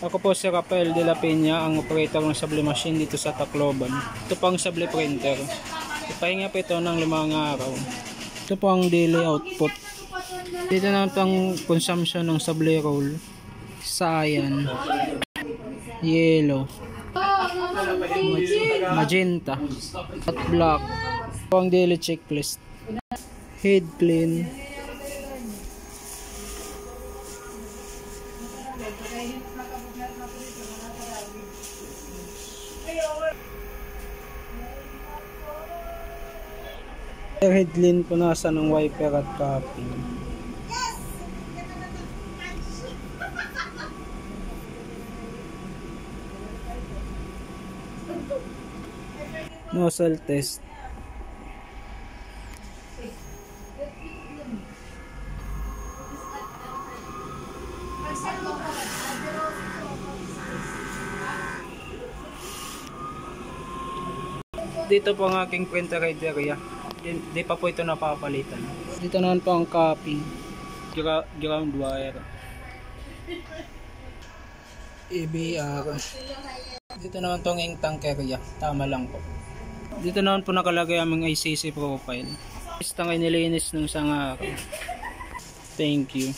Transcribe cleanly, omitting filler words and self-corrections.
Ako po si Rafael de la Peña, ang operator ng Sable Machine dito sa Tacloban. Ito po ang Sable Printer. Ipahinga po ito ng 5 araw. Ito po ang daily output. Dito na ito ang consumption ng Sable Roll. Cyan, yellow, magenta, at black. Ito po ang daily checklist. Head clean. Headline po nasa ng wiper at copy. Nozzle test. Dito po ang aking printer head area. Di pa po ito napapalitan. Dito naman po ang copy. Ground wire. EBR. Dito naman po ang ink tank area. Tama lang po. Dito naman po nakalagay aming ICC profile. Basta kayo nilinis ng isang araw. Thank you.